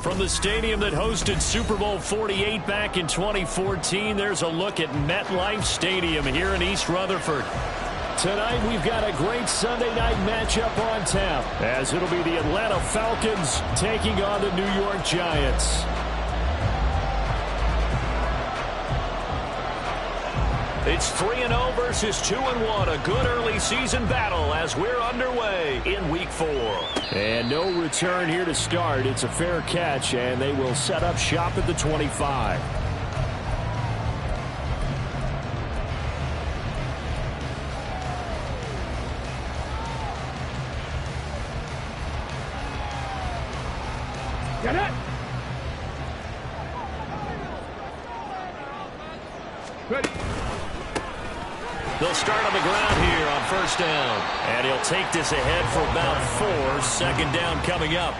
From the stadium that hosted Super Bowl 48 back in 2014, there's a look at MetLife Stadium here in East Rutherford. Tonight, we've got a great Sunday night matchup on tap, as it'll be the Atlanta Falcons taking on the New York Giants. It's 3-0 versus 2-1, a good early season battle as we're underway in Week 4. And no return here to start. It's a fair catch, and they will set up shop at the 25. Get it! Ready. They'll start on the ground here on first down. And he'll take this ahead for about 4. Second down coming up.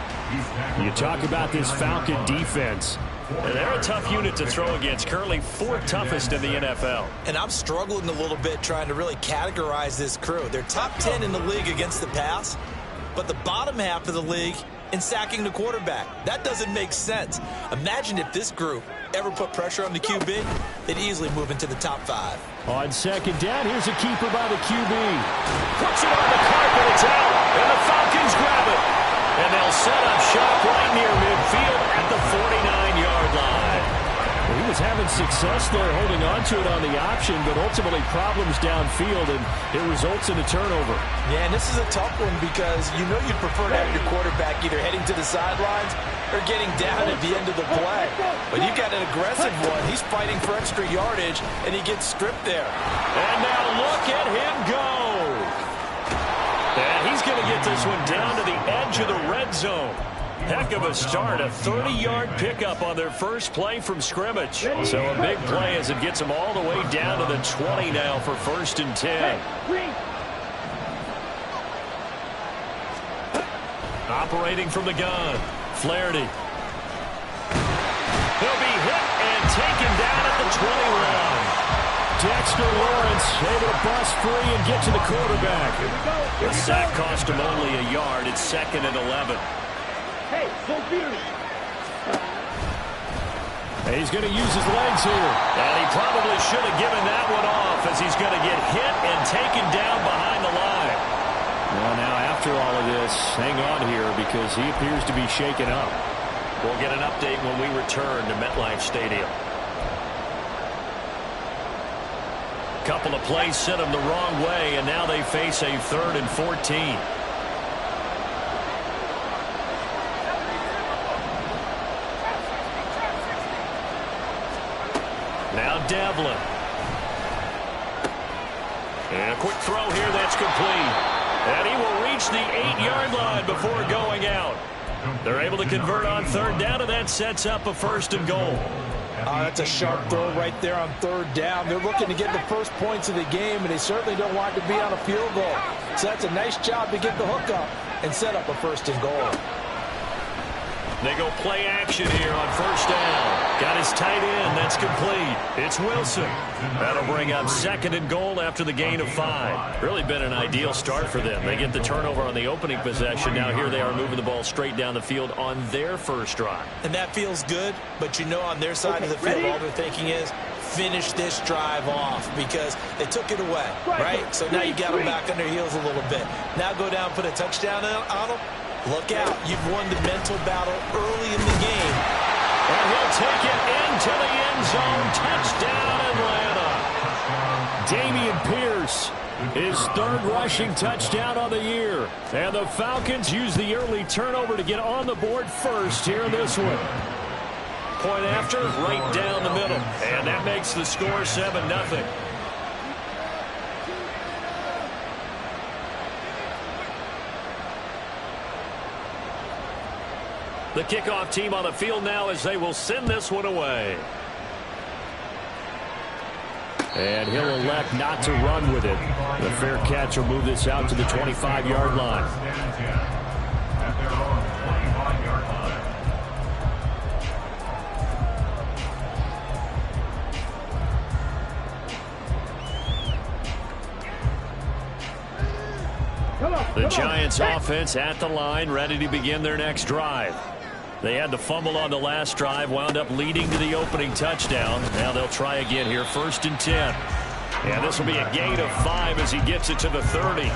You talk about this Falcon defense. And they're a tough unit to throw against. Currently 4th toughest in the NFL. And I'm struggling a little bit trying to really categorize this crew. They're top 10 in the league against the pass, but the bottom half of the league in sacking the quarterback. That doesn't make sense. Imagine if this group ever put pressure on the QB, they'd easily move into the top 5. On second down, here's a keeper by the QB. Puts it on the carpet, it's out, and the Falcons grab it. And they'll set up shop right near midfield at the 49-yard line. Well, he was having success there holding on to it on the option, but ultimately problems downfield, and it results in a turnover. Yeah, and this is a tough one because you know you'd prefer to have your quarterback either heading to the sidelines or getting down at the end of the play. But you've got an aggressive one. He's fighting for extra yardage, and he gets stripped there. And now look at him go. And he's going to get this one down to the edge of the red zone. Heck of a start, a 30-yard pickup on their first play from scrimmage. So a big play as it gets them all the way down to the 20 now for 1st and 10. Operating from the gun, Flaherty. He'll be hit and taken down at the 21. Dexter Lawrence able to bust free and get to the quarterback. The sack cost him only a yard. It's 2nd and 11. Hey, so beautiful. He's going to use his legs here. And he probably should have given that one off as he's going to get hit and taken down behind the line. Well, now after all of this, hang on here because he appears to be shaken up. We'll get an update when we return to MetLife Stadium. Couple of plays sent them the wrong way, and now they face a 3rd and 14. Now Devlin. And a quick throw here that's complete. And he will reach the 8-yard line before going out. They're able to convert on 3rd down, and that sets up a 1st and goal. That's a sharp throw right there on 3rd down. They're looking to get the first points of the game, and they certainly don't want to be on a field goal. So that's a nice job to get the hook up and set up a 1st and goal. They go play action here on 1st down. Got his tight end. That's complete. It's Wilson. That'll bring up 2nd and goal after the gain of 5. Really been an ideal start for them. They get the turnover on the opening possession. Now here they are moving the ball straight down the field on their first drive. And that feels good, but you know on their side of the field, all they're thinking is finish this drive off because they took it away, right? So now you got them back on their heels a little bit. Now go down, put a touchdown on them. Look out. You've won the mental battle early in the game. And he'll take it into the end zone. Touchdown, Atlanta. Dameon Pierce, his 3rd rushing touchdown on the year. And the Falcons use the early turnover to get on the board first here in this one. Point after, right down the middle. And that makes the score 7-0. The kickoff team on the field now as they will send this one away. And he'll elect not to run with it. The fair catch will move this out to the 25-yard line. The Giants offense at the line, ready to begin their next drive. They had the fumble on the last drive, wound up leading to the opening touchdown. Now they'll try again here, 1st and 10. And this will be a gain of 5 as he gets it to the 30.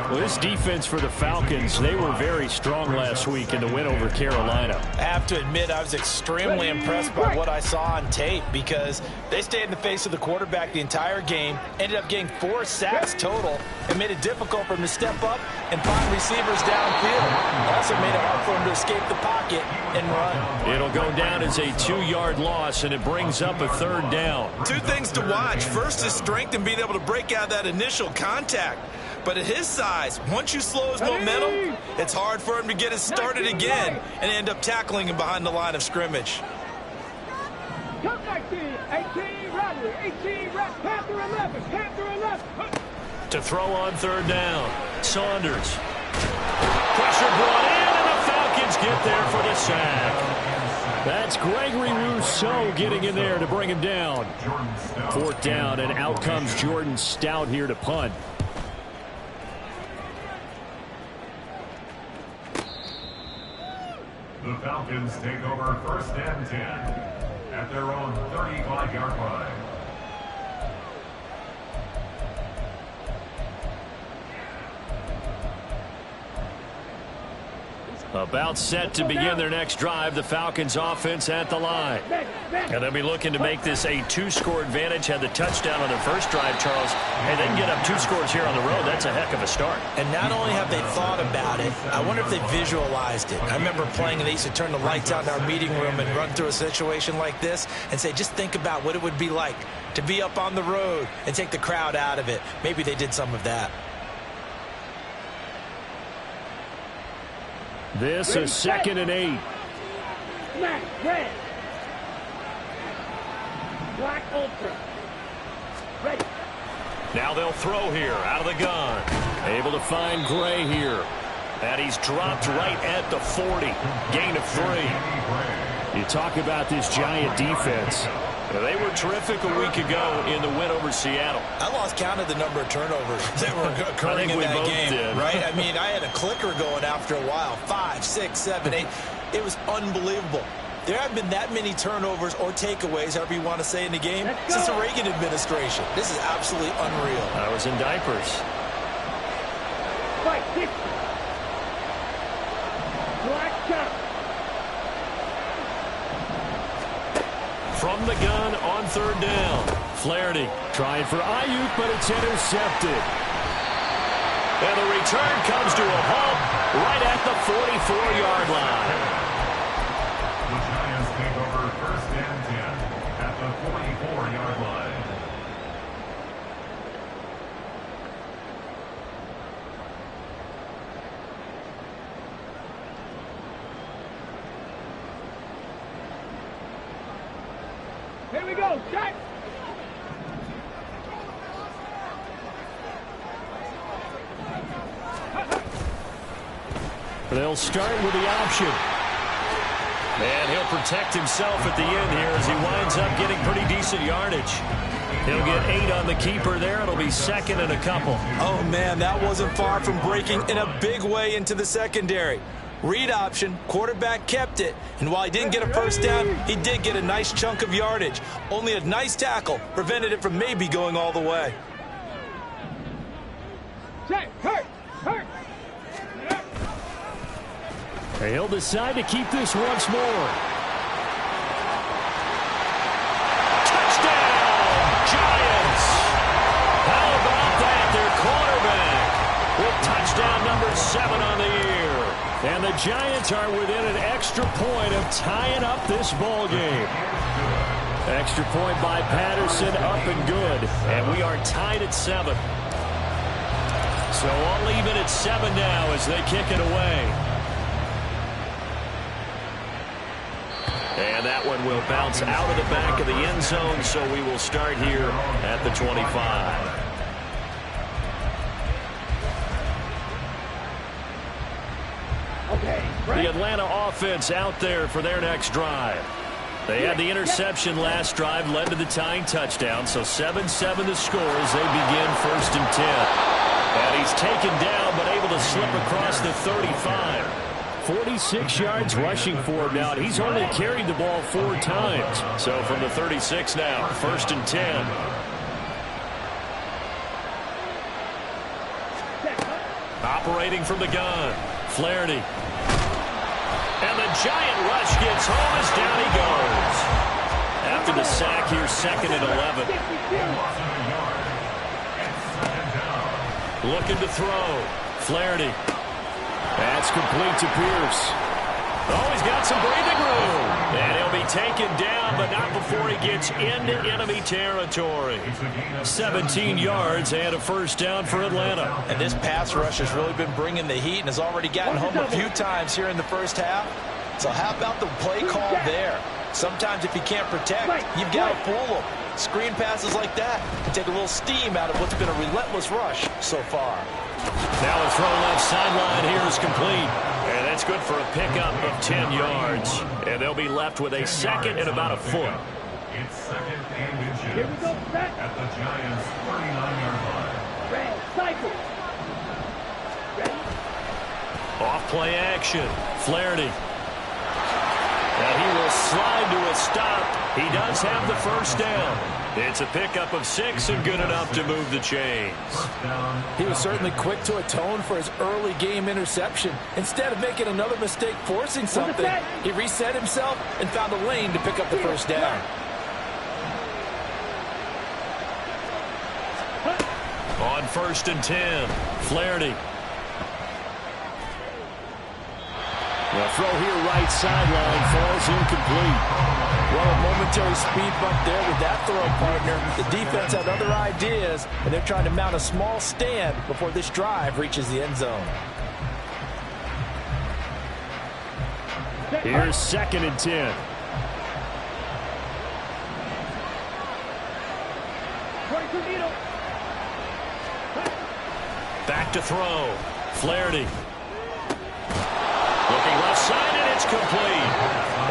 Well, this defense for the Falcons, they were very strong last week in the win over Carolina. I have to admit, I was extremely impressed by what I saw on tape because they stayed in the face of the quarterback the entire game, ended up getting 4 sacks total, and made it difficult for him to step up and find receivers downfield. Also made it hard for him to escape the pocket and run. It'll go down as a 2-yard loss, and it brings up a 3rd down. 2 things to watch. First is strength and being able to break out that initial contact. But at his size, once you slow his momentum, it's hard for him to get it started again and end up tackling him behind the line of scrimmage. Come 19, 18, Rodney, 18, Panther 11, Panther 11. To throw on 3rd down, Saunders. Pressure brought in, and the Falcons get there for the sack. That's Gregory Rousseau getting in there to bring him down. 4th down, and out comes Jordan Stout here to punt. The Falcons take over 1st and 10 at their own 35-yard line. About set to begin their next drive, the Falcons offense at the line. And they'll be looking to make this a 2-score advantage. Had the touchdown on their first drive, Charles. Hey, they can get up 2 scores here on the road. That's a heck of a start. And not only have they thought about it, I wonder if they visualized it. I remember playing, and they used to turn the lights out in our meeting room and run through a situation like this and say, just think about what it would be like to be up on the road and take the crowd out of it. Maybe they did some of that. This is 2nd and 8. Black, red. Black ultra. Ready. Now they'll throw here out of the gun. Able to find Gray here. And he's dropped right at the 40. Gain of 3. You talk about this Giant defense. They were terrific a week ago in the win over Seattle. I lost count of the number of turnovers that were occurring in that game, right? I mean, I had a clicker going after a while. 5, 6, 7, 8. It was unbelievable. There haven't been that many turnovers or takeaways, however you want to say, in the game since the Reagan administration. This is absolutely unreal. I was in diapers. Fight, 60. Black count. From the gun on 3rd down. Flaherty trying for Ayuk, but it's intercepted. And the return comes to a halt right at the 44-yard line. The Giants take over 1st and 10 at the 44-yard line. Here we go, Jack. They'll start with the option. And he'll protect himself at the end here as he winds up getting pretty decent yardage. He'll get 8 on the keeper there. It'll be 2nd and a couple. Oh, man, that wasn't far from breaking in a big way into the secondary. Read option, quarterback kept it, and while he didn't get a 1st down, he did get a nice chunk of yardage. Only a nice tackle prevented it from maybe going all the way. Jack, hurt. He'll decide to keep this once more. Touchdown, Giants! How about that? Their quarterback with touchdown number 7 on the year. And the Giants are within an extra point of tying up this ball game. Extra point by Patterson, up and good. And we are tied at 7. So all even at 7 now as they kick it away. And that one will bounce out of the back of the end zone, so we will start here at the 25. The Atlanta offense out there for their next drive. They had the interception last drive, led to the tying touchdown, so 7-7 the score as they begin 1st and 10. And he's taken down, but able to slip across the 35. 46 yards rushing for him now. He's only carried the ball 4 times. So from the 36 now, 1st and 10. Operating from the gun, Flaherty. And the giant rush gets home as down he goes. After the sack, here's 2nd and 11. Looking to throw. Flaherty. That's complete to Pierce. Oh, he's got some breathing room. And he'll be taken down, but not before he gets into enemy territory. 17 yards and a 1st down for Atlanta. And this pass rush has really been bringing the heat and has already gotten home a few times here in the 1st half. So how about the play call there? Sometimes if you can't protect, you've got to fool them. Screen passes like that can take a little steam out of what's been a relentless rush so far. Now a throw left sideline here is complete. And that's good for a pickup of 10 yards. And they'll be left with a 2nd and about a foot. It's 2nd and inches Here we go, set. at the Giants' 39-yard line. Red, cycle. Ready? Off play action. Flaherty. Now he will slide to a stop. He does have the 1st down. It's a pickup of 6 and good enough to move the chains. He was certainly quick to atone for his early game interception. Instead of making another mistake forcing something, he reset himself and found a lane to pick up the 1st down. On 1st and 10, Flaherty. The throw here right sideline falls incomplete. Well, a momentary speed bump there with that throw, partner. The defense had other ideas, and they're trying to mount a small stand before this drive reaches the end zone. Here's 2nd and 10. Back to throw. Flaherty. Looking left side, and it's complete.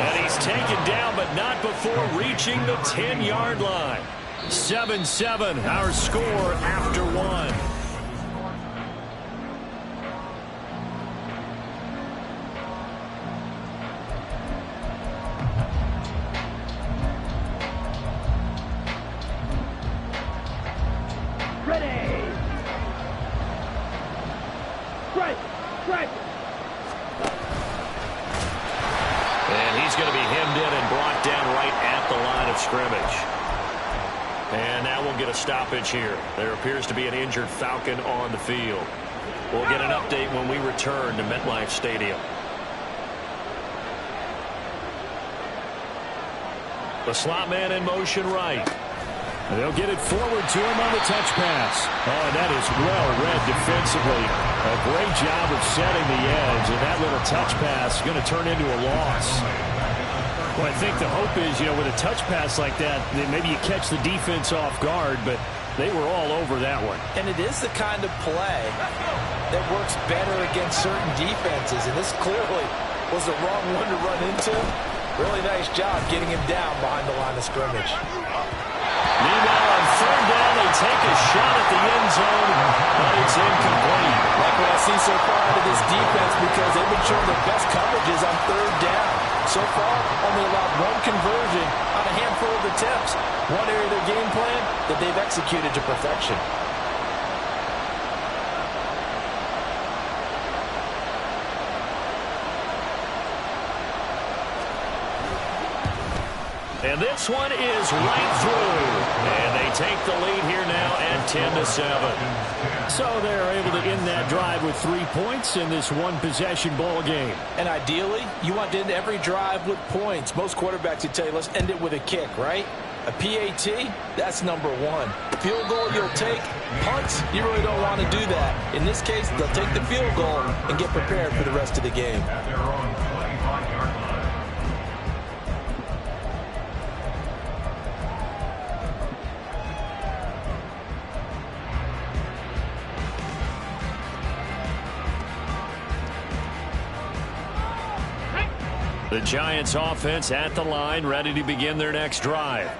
And he's taken down, but not before reaching the 10-yard line. 7-7, our score after 1. Ready. Strike. Strike. And he's going to be hemmed in and brought down right at the line of scrimmage. And now we'll get a stoppage here. There appears to be an injured Falcon on the field. We'll get an update when we return to MetLife Stadium. The slot man in motion right. They'll get it forward to him on the touch pass. Oh, and that is well read defensively. A great job of setting the edge, and that little touch pass is going to turn into a loss. Well, I think the hope is, with a touch pass like that, maybe you catch the defense off guard, but they were all over that one. And it is the kind of play that works better against certain defenses, and this clearly was the wrong one to run into. Really nice job getting him down behind the line of scrimmage. Meanwhile, on 3rd down, they take a shot at the end zone, but it's incomplete. Like what I see so far out of this defense, because they've been showing their best coverages on 3rd down. So far, only allowed 1 conversion on a handful of attempts. One area of their game plan that they've executed to perfection. And this one is right through. And they take the lead here now at 10-7. So they're able to end that drive with 3 points in this one-possession ball game. And ideally, you want to end every drive with points. Most quarterbacks would tell you, let's end it with a kick, right? A PAT, that's number 1. Field goal you'll take. Punts, you really don't want to do that. In this case, they'll take the field goal and get prepared for the rest of the game. At their own 25-yard line. The Giants offense at the line, ready to begin their next drive.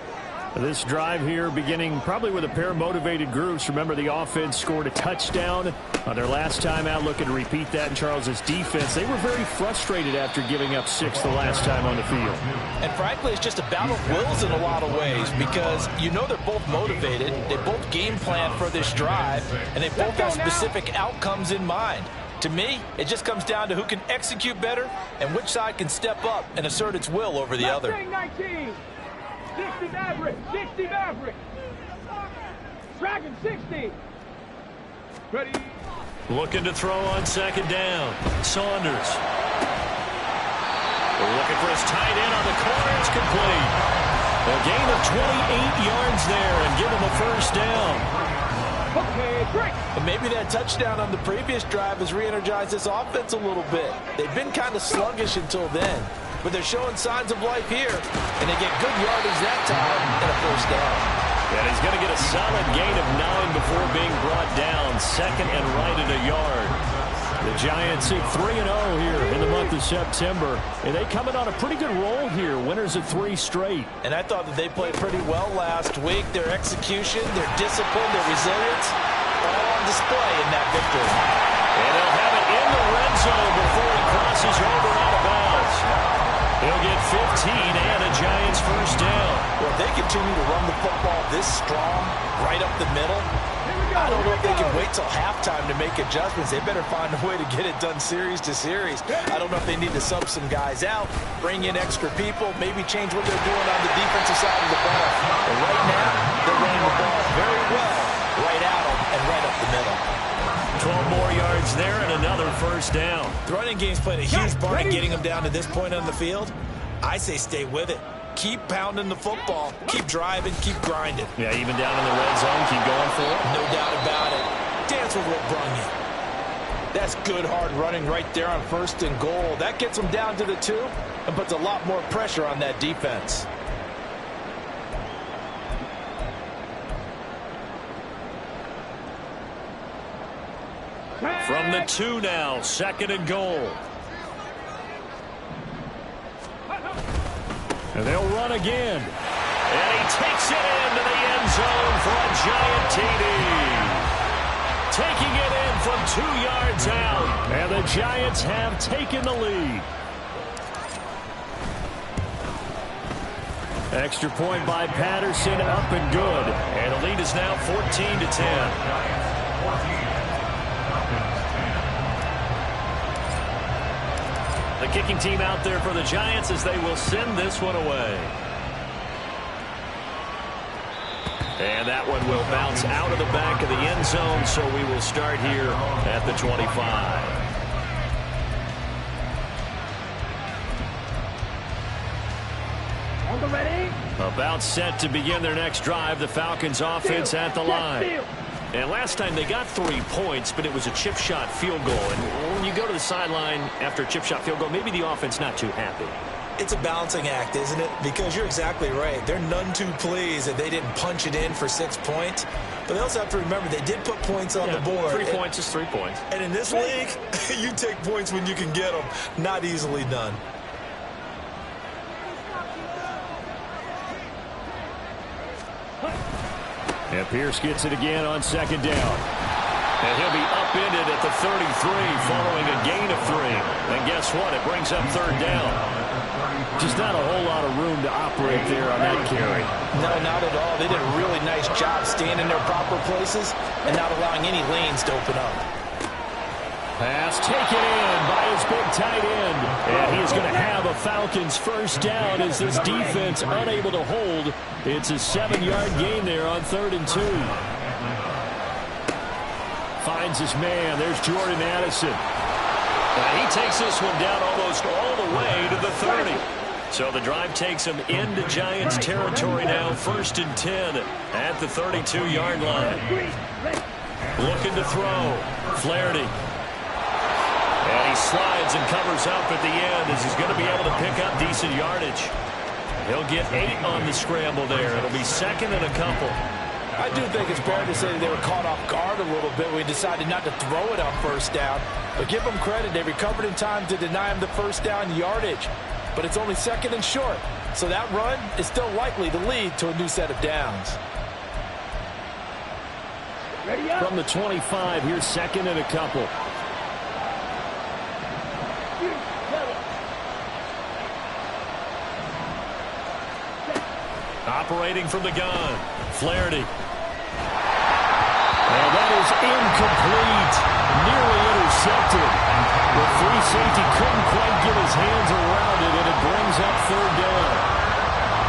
This drive here beginning probably with a pair of motivated groups. Remember, the offense scored a touchdown on their last time out, looking to repeat that in Charles's defense. They were very frustrated after giving up 6 the last time on the field. And frankly, it's just a battle of wills in a lot of ways, because you know they're both motivated. They both game plan for this drive, and they both have specific outcomes in mind. To me, it just comes down to who can execute better and which side can step up and assert its will over the other. 19. 60 Maverick, 60 Maverick. Dragon 60. Ready. Looking to throw on second down. Saunders. Looking for his tight end on the corner. It's complete. A gain of 28 yards there and give him a first down. Okay, break. And maybe that touchdown on the previous drive has re-energized this offense a little bit. They've been kind of sluggish until then, but they're showing signs of life here, and they get good yardage that time and a first down. And he's going to get a solid gain of 9 before being brought down. Second and right at a yard. The Giants seek 3-0 here in the month of September. And they come in on a pretty good roll here. Winners of 3 straight. And I thought that they played pretty well last week. Their execution, their discipline, their resilience, all on display in that victory. And they'll have it in the red zone before he crosses over out of bounds. He'll get 15 and a Giants first down. Well, if they continue to run the football this strong, right up the middle, I don't know if they can wait till halftime to make adjustments. They better find a way to get it done series to series. I don't know if they need to sub some guys out, bring in extra people, maybe change what they're doing on the defensive side of the ball. But right now, they're running the ball very well right at them and right up the middle. 12 more yards there and another first down. The running game's played a huge part in getting them down to this point on the field. I say stay with it. Keep pounding the football. Keep driving. Keep grinding. Yeah, even down in the red zone, keep going for it. No doubt about it. Dance with what brung you. That's good hard running right there on first and goal. That gets them down to the 2 and puts a lot more pressure on that defense. From the 2 now, second and goal. And they'll run again. And he takes it into the end zone for a Giant TD. Taking it in from 2 yards out. And the Giants have taken the lead. Extra point by Patterson, up and good. And the lead is now 14-10. The kicking team out there for the Giants as they will send this one away. And that one will bounce out of the back of the end zone, so we will start here at the 25. On the ready. About set to begin their next drive, the Falcons offense at the line. And last time they got 3 points, but it was a chip shot field goal. And when you go to the sideline after a chip shot field goal, maybe the offense not too happy. It's a balancing act, isn't it? Because you're exactly right. They're none too pleased that they didn't punch it in for 6 points. But they also have to remember they did put points on the board. 3 points is 3 points. And in this league, you take points when you can get them. Not easily done. And Pierce gets it again on second down. And he'll be upended at the 33 following a gain of 3. And guess what? It brings up third down. Just not a whole lot of room to operate there on that carry. No, not at all. They did a really nice job staying in their proper places and not allowing any lanes to open up. Pass taken in by his big tight end. And he is going to have a Falcons first down as this defense unable to hold. It's a 7-yard gain there on 3rd and 2. Finds his man. There's Jordan Addison. And he takes this one down almost all the way to the 30. So the drive takes him into Giants territory now. 1st and 10 at the 32-yard line. Looking to throw. Flaherty. And he slides and covers up at the end as he's going to be able to pick up decent yardage. He'll get 8 on the scramble there. It'll be second and a couple. I do think it's fair to say that they were caught off guard a little bit. We decided not to throw it on first down. But give them credit. They recovered in time to deny him the first down yardage. but it's only 2nd and short. So that run is still likely to lead to a new set of downs. From the 25, here's 2nd and a couple. Operating from the gun, Flaherty. And that is incomplete. Nearly intercepted. The free safety couldn't quite get his hands around it, and it brings up 3rd down.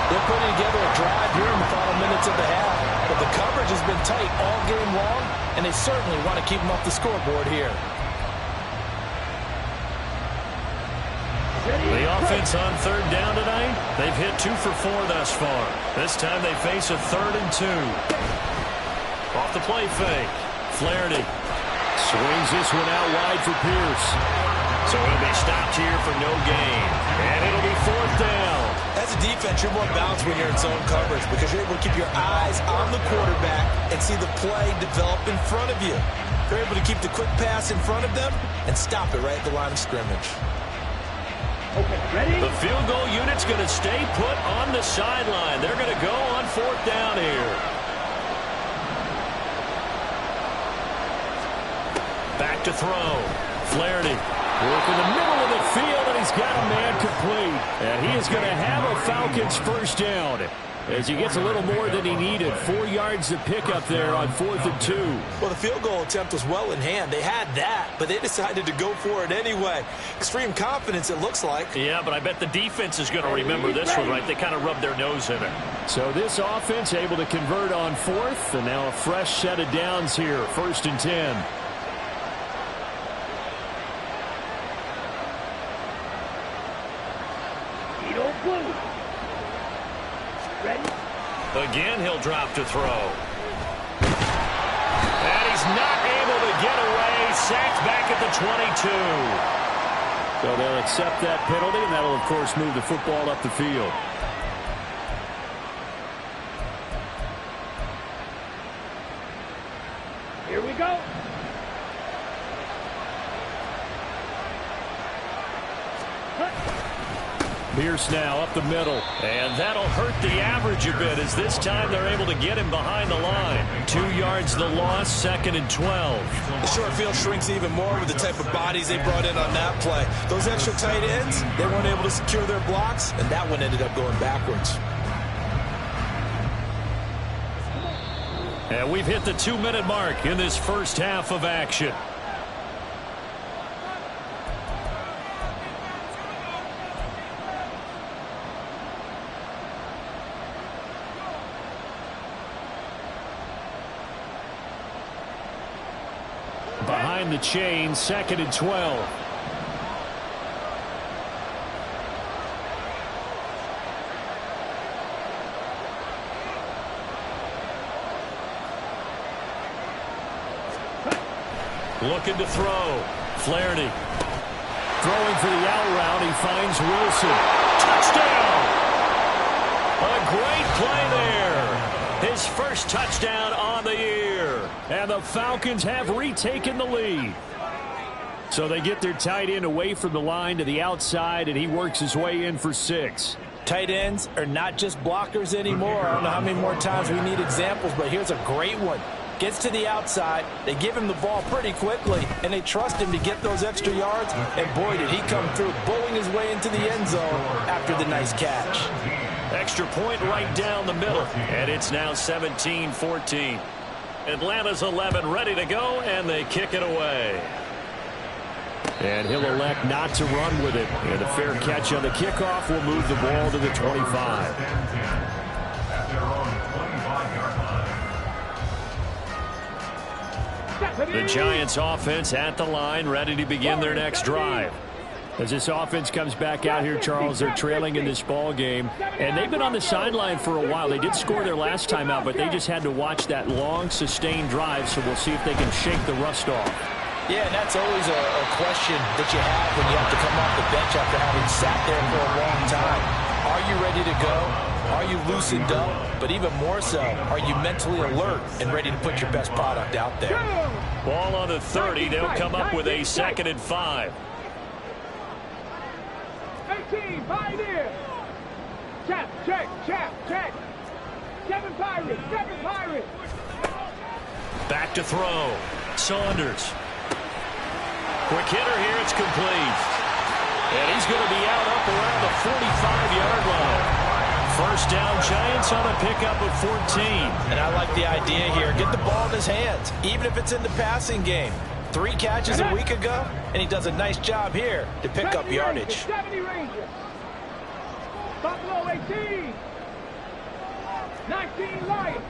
They're putting together a drive here in the final minutes of the half, but the coverage has been tight all game long, and they certainly want to keep them off the scoreboard here. The offense on 3rd down tonight, they've hit 2 for 4 thus far. This time they face a 3rd and 2. Off the play fake, Flaherty swings this one out wide for Pierce. So he'll be stopped here for no gain. And it'll be 4th down. As a defense, you're more balanced when you're in zone coverage because you're able to keep your eyes on the quarterback and see the play develop in front of you. They're able to keep the quick pass in front of them and stop it right at the line of scrimmage. Okay, ready? The field goal unit's going to stay put on the sideline. They're going to go on 4th down here. Back to throw. Flaherty working the middle of the field, and he's got a man complete. And he is going to have a Falcons 1st down as he gets a little more than he needed. 4 yards to pick up there on 4th and 2. Well, the field goal attempt was well in hand. They had that, but they decided to go for it anyway. Extreme confidence, it looks like. Yeah, but I bet the defense is going to remember this one, right? They kind of rubbed their nose in it. So this offense able to convert on 4th, and now a fresh set of downs here. 1st and 10. Again, he'll drop to throw. And he's not able to get away. Sacked back at the 22. So they'll accept that penalty, and that'll, of course, move the football up the field. Here we go. Pierce now up the middle, and that'll hurt the average a bit as this time they're able to get him behind the line. 2 yards the loss, 2nd and 12. The short field shrinks even more with the type of bodies they brought in on that play. Those extra tight ends, they weren't able to secure their blocks, and that one ended up going backwards. And we've hit the 2-minute mark in this first half of action. Behind the chain, 2nd and 12. Looking to throw. Flaherty. Throwing for the out route. He finds Wilson. Touchdown! A great play there. His first touchdown on the year. And the Falcons have retaken the lead. So they get their tight end away from the line to the outside, and he works his way in for 6. Tight ends are not just blockers anymore. I don't know how many more times we need examples, but here's a great one. Gets to the outside, they give him the ball pretty quickly, and they trust him to get those extra yards, and boy, did he come through, bowling his way into the end zone after the nice catch. Extra point right down the middle, and it's now 17-14. Atlanta's 11 ready to go, and they kick it away. And he'll elect not to run with it, and a fair catch on the kickoff will move the ball to the 25. The Giants offense at the line, ready to begin their next drive. As this offense comes back out here, Charles, they're trailing in this ball game, and they've been on the sideline for a while. They did score their last time out, but they just had to watch that long, sustained drive, so we'll see if they can shake the rust off. Yeah, and that's always a question that you have when you have to come off the bench after having sat there for a long time. Are you ready to go? Are you loosened up? But even more so, are you mentally alert and ready to put your best product out there? Ball on the 30. They'll come up with a 2nd and 5. 18, Pioneer. Check. 7 Pirates. Back to throw. Saunders. Quick hitter here. It's complete. And he's going to be out up around the 45-yard line. First down, Giants on a pickup of 14. And I like the idea here. Get the ball in his hands, even if it's in the passing game. 3 catches a week ago, and he does a nice job here to pick up yardage. 70 Rangers. Buffalo 18. 19 Lions.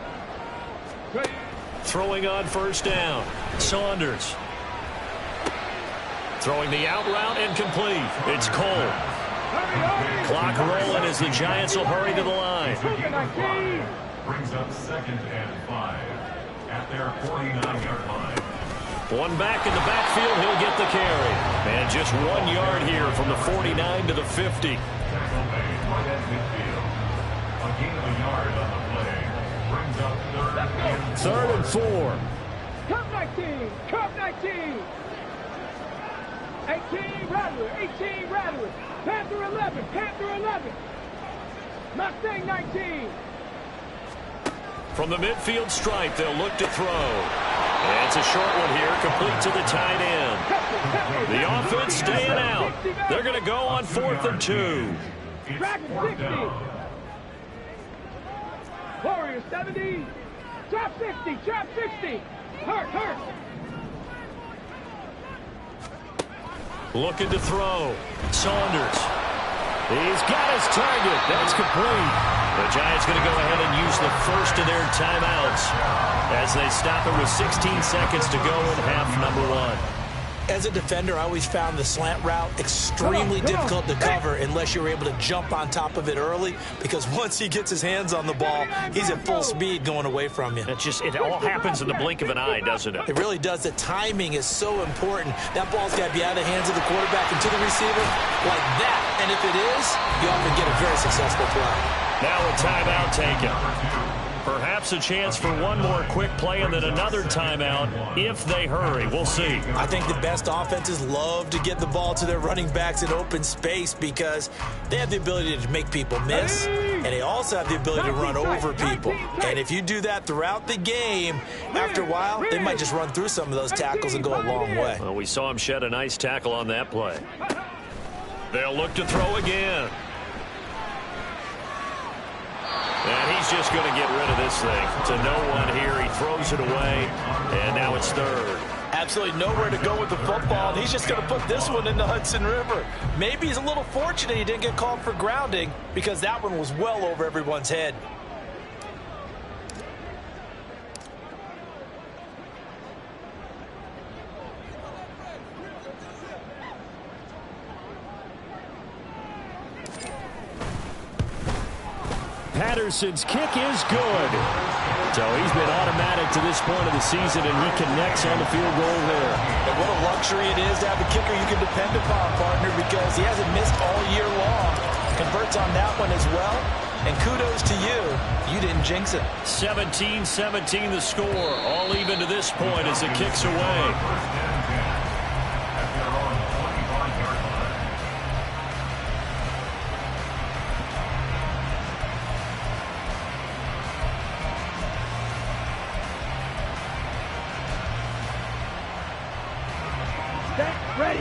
Throwing on first down. Saunders. Throwing the out route incomplete. It's Cole. Clock rolling as the Giants will hurry to the line. Brings up 2nd and 5 at their 49-yard line. One back in the backfield, he'll get the carry. And just 1 yard here from the 49 to the 50. Tackle made right at midfield. A gain of a yard on the play. Brings up 3rd and 4. Cup 19. 18 Rattler. Panther 11. Mustang 19. From the midfield stripe, they'll look to throw. And it's a short one here, complete to the tight end. The offense staying out. They're going to go on 4th and 2. Dragon 60. Warriors 70. Trap 60. Hurt. Looking to throw. Saunders. He's got his target. That's complete. The Giants going to go ahead and use the first of their timeouts as they stop it with 16 seconds to go in half number 1. As a defender, I always found the slant route extremely difficult to cover unless you're able to jump on top of it early, because once he gets his hands on the ball, he's at full speed going away from you. It all happens in the blink of an eye, doesn't it? It really does. The timing is so important. That ball's got to be out of the hands of the quarterback and to the receiver like that. And if it is, you often get a very successful play. Now a timeout taken. Perhaps a chance for one more quick play and then another timeout if they hurry. We'll see. I think the best offenses love to get the ball to their running backs in open space because they have the ability to make people miss, and they also have the ability to run over people. And if you do that throughout the game, after a while, they might just run through some of those tackles and go a long way. Well, we saw him shed a nice tackle on that play. They'll look to throw again. And he's just going to get rid of this thing. To no one here. He throws it away, and now it's 3rd. Absolutely nowhere to go with the football. He's just going to put this one in the Hudson River. Maybe he's a little fortunate he didn't get called for grounding because that one was well over everyone's head. Patterson's kick is good. So he's been automatic to this point of the season, and he connects on the field goal there. And what a luxury it is to have a kicker you can depend upon, partner, because he hasn't missed all year long. Converts on that one as well. And kudos to you. You didn't jinx it. 17-17 the score. All even to this point as it kicks away. Ready.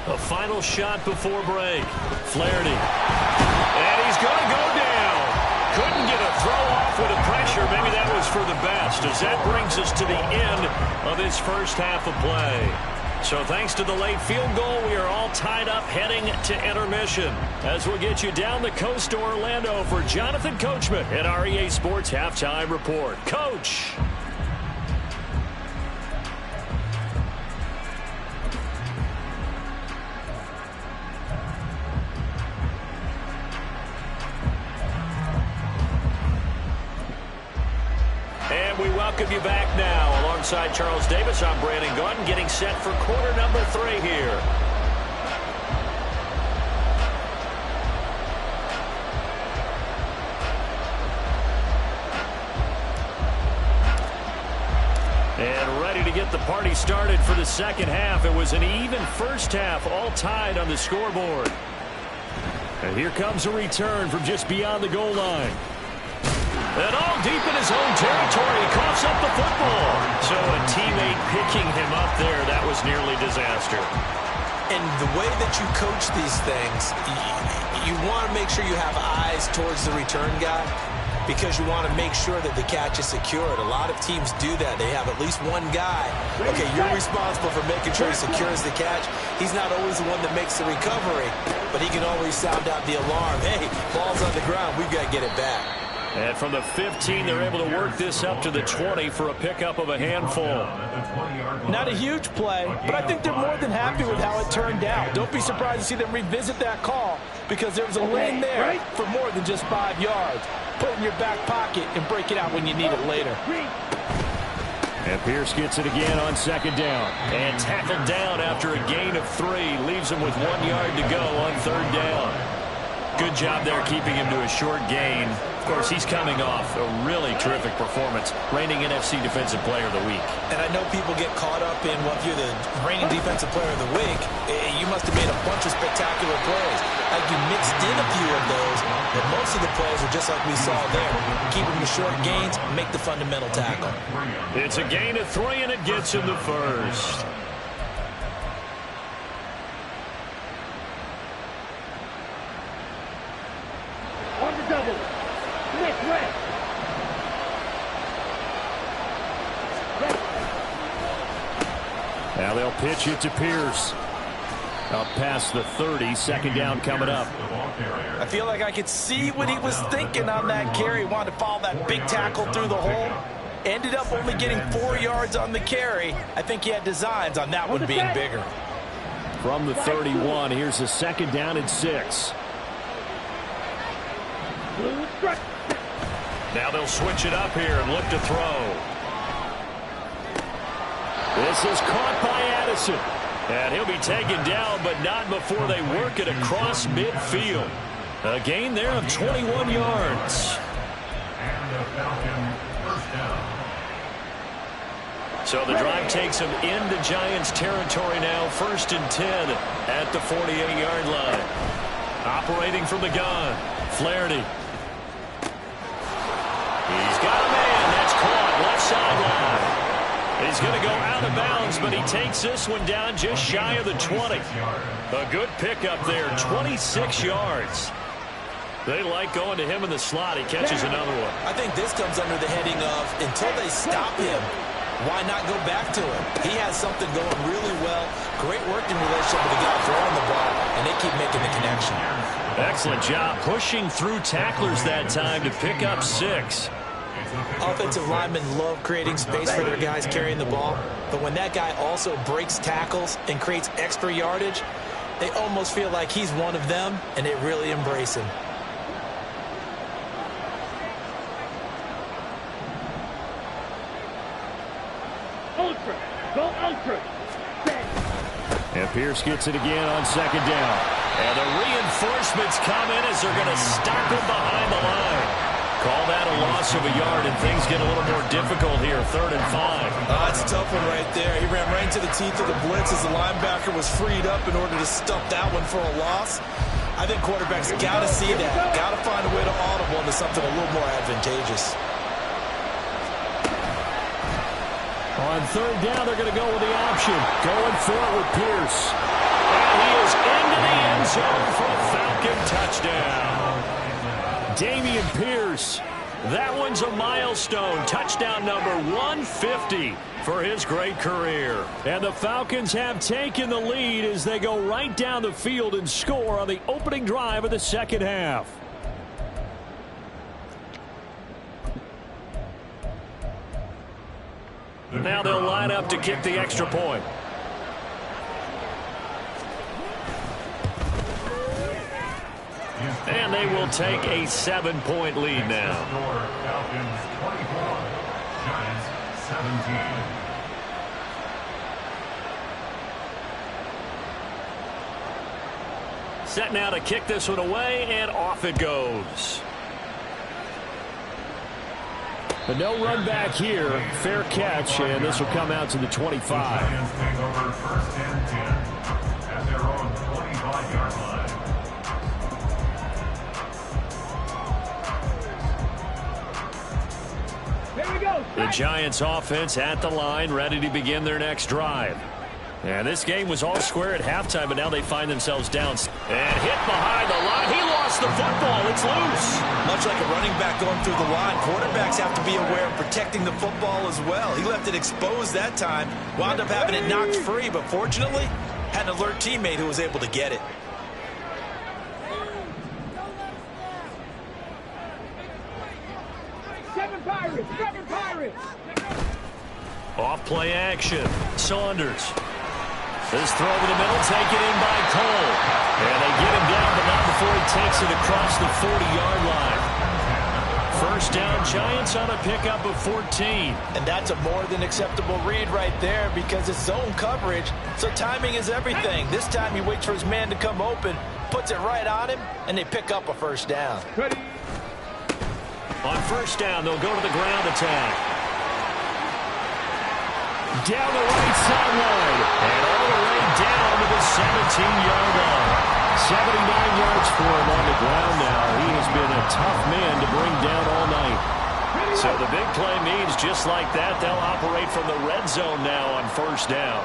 A final shot before break. Flaherty. And he's going to go down. Couldn't get a throw off with the pressure. Maybe that was for the best, as that brings us to the end of this first half of play. So thanks to the late field goal, we are all tied up heading to intermission. As we'll get you down the coast to Orlando for Jonathan Coachman at our EA Sports Halftime Report. Coach. And we welcome you back now. Alongside Charles Davis, I'm Brandon Gaudin, getting set for quarter number 3 here. And ready to get the party started for the second half. It was an even first half, all tied on the scoreboard. And here comes a return from just beyond the goal line. And all deep in his own territory, he coughs up the football. So a teammate picking him up there, that was nearly disaster. And the way that you coach these things, you want to make sure you have eyes towards the return guy, because you want to make sure that the catch is secured. A lot of teams do that. They have at least one guy. Okay, you're responsible for making sure he secures the catch. He's not always the one that makes the recovery, but he can always sound out the alarm. Hey, ball's on the ground. We've got to get it back. And from the 15, they're able to work this up to the 20 for a pickup of a handful. Not a huge play, but I think they're more than happy with how it turned out. Don't be surprised to see them revisit that call, because there was a lane there for more than just 5 yards. Put it in your back pocket and break it out when you need it later. And Pierce gets it again on second down. And tackled down after a gain of 3. Leaves him with 1 yard to go on third down. Good job there keeping him to a short gain. Of course, he's coming off a really terrific performance, reigning NFC Defensive Player of the Week. And I know people get caught up in, well, if you're the reigning Defensive Player of the Week, you must have made a bunch of spectacular plays. Like, you mixed in a few of those, but most of the plays are just like we saw there. Keep them to short gains, make the fundamental tackle. It's a gain of 3, and it gets him the first. On the double. Next red. Now they'll pitch it to Pierce. Up past the 30, second down coming up. I feel like I could see what he was thinking on that carry. He wanted to follow that big tackle through the hole. Ended up only getting 4 yards on the carry. I think he had designs on that one being bigger. From the 31, here's a second down and 6. Now they'll switch it up here and look to throw. This is caught by Addison. And he'll be taken down, but not before they work it across midfield. A gain there of 21 yards. So the drive takes him into Giants territory now. 1st and 10 at the 48-yard line. Operating from the gun, Flaherty. He's got a man. That's caught. Left sideline. He's going to go out of bounds, but he takes this one down just shy of the 20. A good pickup there, 26 yards. They like going to him in the slot. He catches another one. I think this comes under the heading of, until they stop him, why not go back to him? He has something going really well. Great working relationship with the guy throwing the ball, and they keep making the connection. Excellent job pushing through tacklers that time to pick up 6. Offensive linemen love creating space for their guys carrying the ball, but when that guy also breaks tackles and creates extra yardage, they almost feel like he's one of them, and they really embrace him. Ultra. Go ultra. And Pierce gets it again on second down. And the reinforcements come in as they're going to stop him behind the line. Call that a loss of a yard, and things get a little more difficult here, 3rd and 5. That's a tough one right there. He ran right into the teeth of the blitz as the linebacker was freed up in order to stuff that one for a loss. I think quarterbacks got to see that. Got to find a way to audible into something a little more advantageous. On 3rd down, they're going to go with the option. Going for it with Pierce. And he is into the end zone for a Falcon touchdown. Dameon Pierce. That one's a milestone. Touchdown number 150 for his great career. And the Falcons have taken the lead as they go right down the field and score on the opening drive of the second half. Now they'll line up to kick the extra point. And they will take a 7-point lead now. Falcons 24, Giants 17. Set now to kick this one away, and off it goes. But no run back here. Fair catch, and this will come out to the 25. Giants take over first and 10 at their own 25-yard line. Here we go. The Giants offense at the line, ready to begin their next drive. And this game was all square at halftime, but now they find themselves down. And hit behind the line. He lost the football. It's loose. Much like a running back going through the line, quarterbacks have to be aware of protecting the football as well. He left it exposed that time, wound up having it knocked free, but fortunately, had an alert teammate who was able to get it. Seven Pirates. Off play action. Saunders. This throw over the middle, taken in by Cole. And they get him down, but not before he takes it across the 40-yard line. First down, Giants on a pickup of 14. And that's a more than acceptable read right there because it's zone coverage, so timing is everything. This time he waits for his man to come open, puts it right on him, and they pick up a first down. Ready. On first down, they'll go to the ground attack. Down the right sideline. And all the way down to the 17-yard line. 79 yards for him on the ground now. He has been a tough man to bring down all night. So the big play means just like that, they'll operate from the red zone now on first down.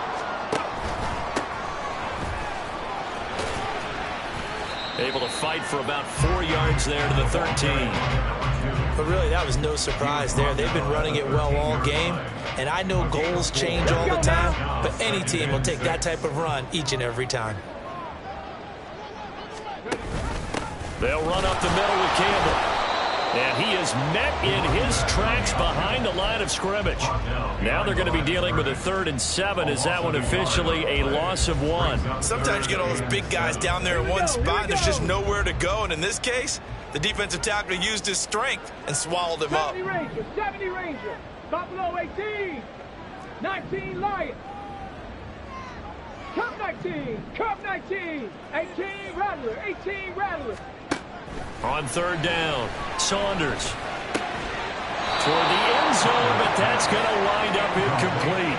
Able to fight for about 4 yards there to the 13. But really, that was no surprise there. They've been running it well all game, and I know goals change all the time, but any team will take that type of run each and every time. They'll run up the middle with Campbell. And he is met in his tracks behind the line of scrimmage. Now they're going to be dealing with a 3rd and 7. Is that one officially a loss of 1? Sometimes you get all those big guys down there in one spot, and there's just nowhere to go. And in this case, the defensive tackle used his strength and swallowed him up. 70 Ranger. Buffalo 18. 19 Lions. Cup 19. 18 Rattler. On third down, Saunders toward the end zone, but that's going to wind up incomplete.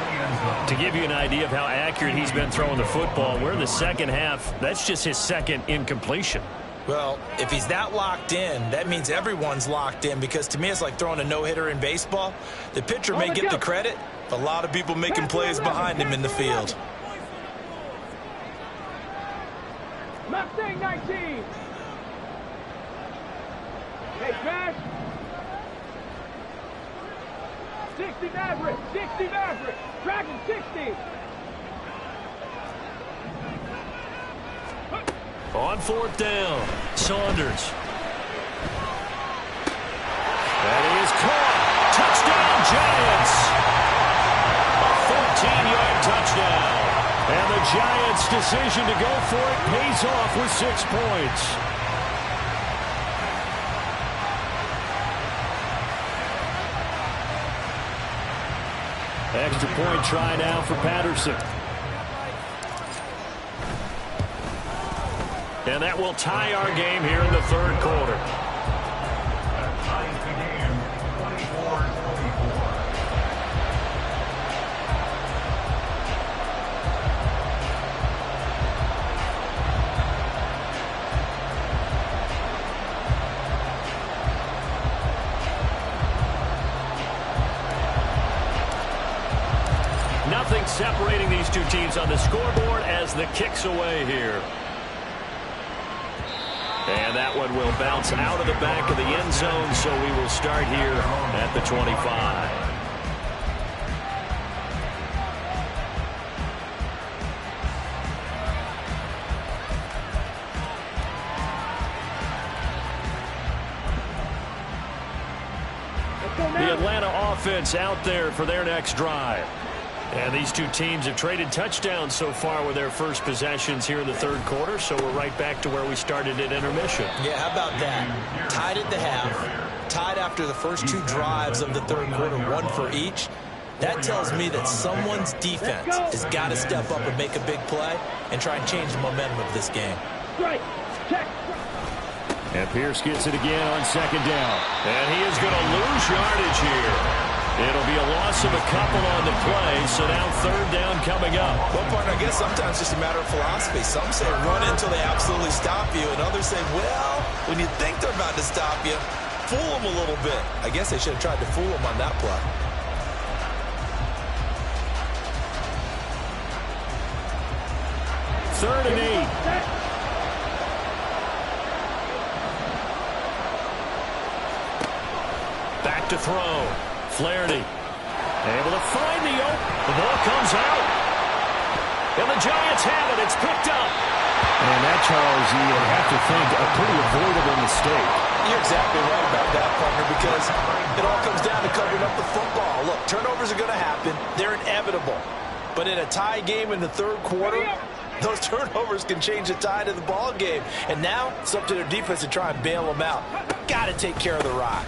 To give you an idea of how accurate he's been throwing the football, we're in the second half. That's just his second incompletion. Well, if he's that locked in, that means everyone's locked in, because to me it's like throwing a no-hitter in baseball. The pitcher may get the credit, but a lot of people making plays behind him in the field. Mustang 19. Hey, Crash. 60 Maverick. Dragon 60. On fourth down, Saunders. That is caught. Touchdown, Giants. A 14-yard touchdown. And the Giants' decision to go for it pays off with 6 points. Extra point try now for Patterson. And that will tie our game here in the third quarter. That ties the game 24-24. Nothing separating these two teams on the scoreboard as the kick's away here. And that one will bounce out of the back of the end zone, so we will start here at the 25. The Atlanta offense out there for their next drive. And these two teams have traded touchdowns so far with their first possessions here in the third quarter, so we're right back to where we started at intermission. Yeah, how about that? Tied at the half, tied after the first 2 drives of the third quarter, 1 for each. That tells me that someone's defense has got to step up and make a big play and try and change the momentum of this game. Strike. Check. And Pierce gets it again on second down. And he is going to lose yardage here. It'll be a loss of a couple on the play, so now third down coming up. Well, partner, I guess sometimes it's just a matter of philosophy. Some say run until they absolutely stop you, and others say, well, when you think they're about to stop you, fool them a little bit. I guess they should have tried to fool them on that play. Third and 8. Back to throw. Flaherty able to find the open. The ball comes out. And the Giants have it. It's picked up. And that, Charles, you have to think a pretty avoidable mistake. You're exactly right about that, partner, because it all comes down to covering up the football. Look, turnovers are going to happen. They're inevitable. But in a tie game in the third quarter, those turnovers can change the tide of the ball game. And now it's up to their defense to try and bail them out. Got to take care of the rock.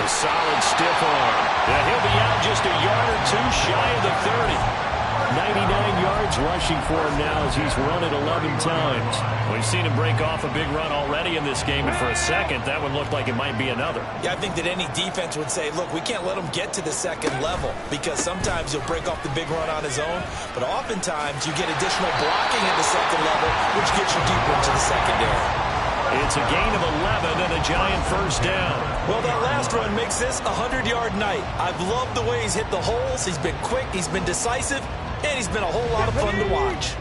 A solid stiff arm. Yeah, he'll be out just a yard or two shy of the 30. 99 yards rushing for him now as he's run it 11 times. We've seen him break off a big run already in this game, and for a second, that one looked like it might be another. Yeah, I think that any defense would say, look, we can't let him get to the second level, because sometimes he'll break off the big run on his own, but oftentimes you get additional blocking at the second level, which gets you deeper into the secondary. It's a gain of 11 and a Giant first down. Well, that last run makes this a 100-yard night. I've loved the way he's hit the holes. He's been quick, he's been decisive, and he's been a whole lot of fun to watch.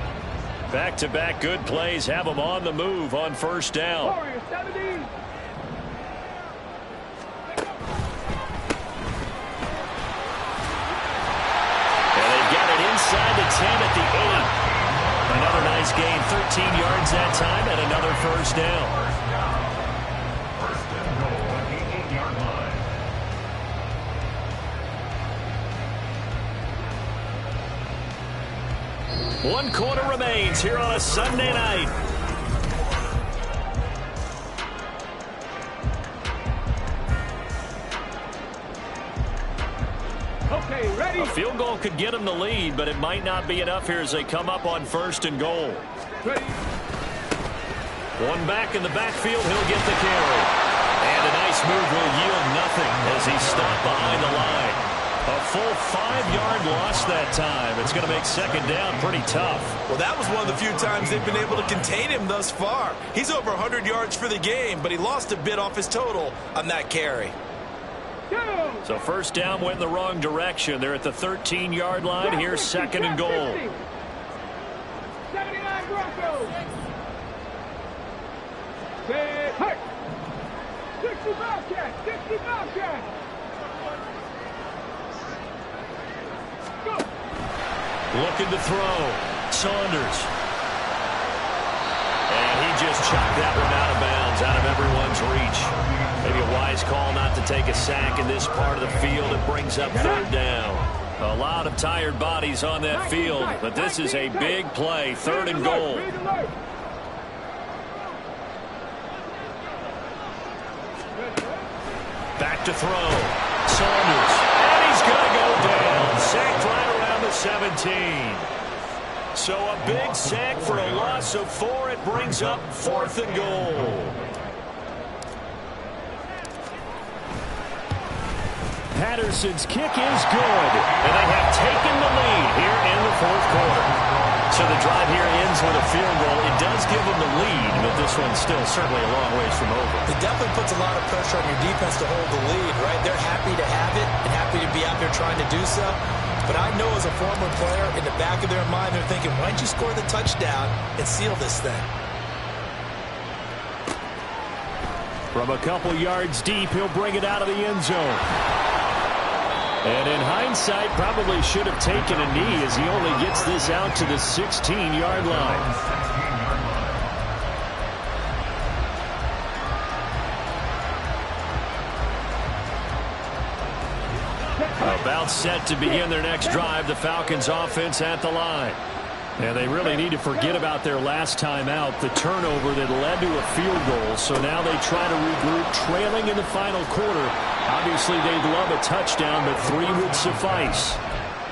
Back-to-back good plays have him on the move on first down. And they've got it inside the 10 at the 8. Another nice gain, 13 yards that time, and another first down. First and goal at the 8-yard line. 1 quarter remains here on a Sunday night. okay, ready? A field goal could get them the lead, but it might not be enough here as they come up on first and goal. Ready? One back in the backfield, he'll get the carry. And a nice move will yield nothing as he's stopped behind the line. A full 5-yard loss that time. It's going to make second down pretty tough. Well, that was one of the few times they've been able to contain him thus far. He's over 100 yards for the game, but he lost a bit off his total on that carry. So first down went in the wrong direction. They're at the 13-yard line. Here's second and goal. 79 Broncos. Say, hey. 60 Bobcats. 60 Bobcats. Go. Looking to throw. Saunders. And he just chopped that one out of bounds, out of everyone's reach. Maybe a wise call not to take a sack in this part of the field. It brings up third down. A lot of tired bodies on that field, but this is a big play, third and goal. Back to throw. Saunders. And he's going to go down. Sacked right around the 17. So a big sack for a loss of 4. It brings up fourth and goal. Patterson's kick is good, and they have taken the lead here in the fourth quarter. So the drive here ends with a field goal. It does give them the lead, but this one's still certainly a long ways from over. It definitely puts a lot of pressure on your defense to hold the lead, right? They're happy to have it and happy to be out there trying to do so. But I know as a former player, in the back of their mind, they're thinking, why don't you score the touchdown and seal this thing? From a couple yards deep, he'll bring it out of the end zone. And in hindsight, probably should have taken a knee as he only gets this out to the 16-yard line. About set to begin their next drive, the Falcons offense at the line. And they really need to forget about their last time out, the turnover that led to a field goal. So now they try to regroup, trailing in the final quarter. Obviously, they'd love a touchdown, but 3 would suffice.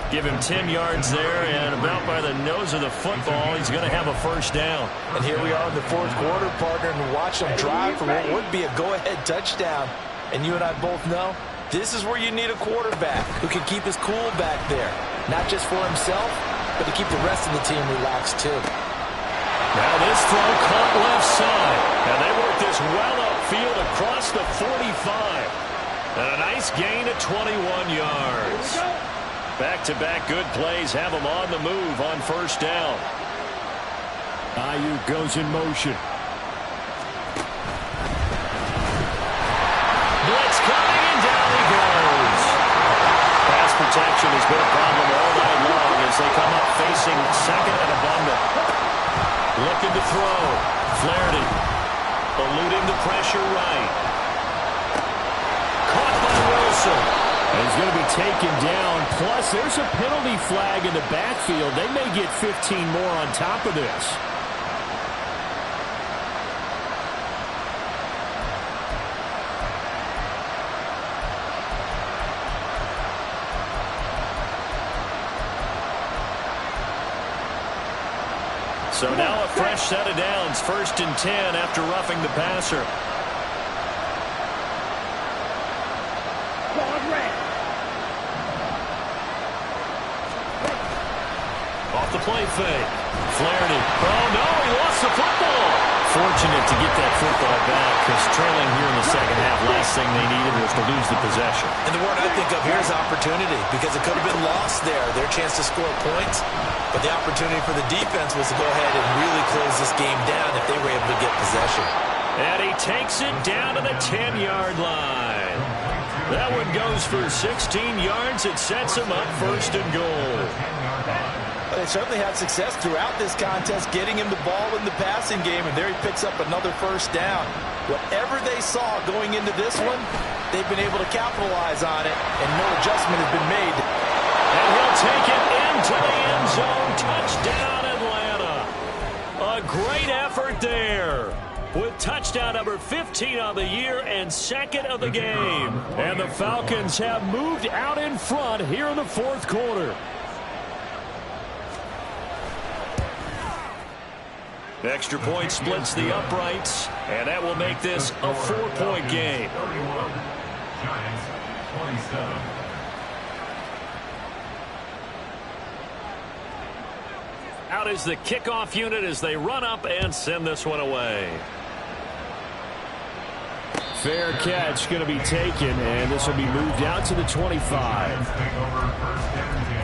Give him 10 yards there, and about by the nose of the football, he's going to have a first down. And here we are in the fourth quarter, partner, and watch him drive for what would be a go-ahead touchdown. And you and I both know this is where you need a quarterback who can keep his cool back there, not just for himself, but to keep the rest of the team relaxed too. Now this throw caught left side, and they work this well upfield across the 45. And a nice gain of 21 yards. Back-to-back good plays have him on the move on first down. Ayuk goes in motion. Blitz coming, and down he goes. Pass protection has been a problem all night long as they come up facing second and abundant. Looking to throw. Flaherty eluding the pressure right. Caught by Wilson. And he's going to be taken down. Plus, there's a penalty flag in the backfield. They may get 15 more on top of this. So now a fresh set of downs. 1st and 10 after roughing the passer. Off the play fake. Flaherty. Oh, no, he lost the football. Fortunate to get that football back because trailing here in the second half, last thing they needed was to lose the possession. And the word I think of here is opportunity because it could have been lost there, their chance to score points. But the opportunity for the defense was to go ahead and really close this game down if they were able to get possession. And he takes it down to the 10-yard line. That one goes for 16 yards. It sets him up 1st and goal. They certainly had success throughout this contest getting him the ball in the passing game, and there he picks up another first down. Whatever they saw going into this one, they've been able to capitalize on it, and no adjustment has been made. And he'll take it into the end zone. Touchdown, Atlanta. A great effort there, with touchdown number 15 on the year and 2nd of the game. And the Falcons have moved out in front here in the 4th quarter. Extra point splits the uprights, and that will make this a 4-point game. Giants 27. Out is the kickoff unit as they run up and send this one away. Fair catch going to be taken, and this will be moved out to the 25. Giants take over 1st and 10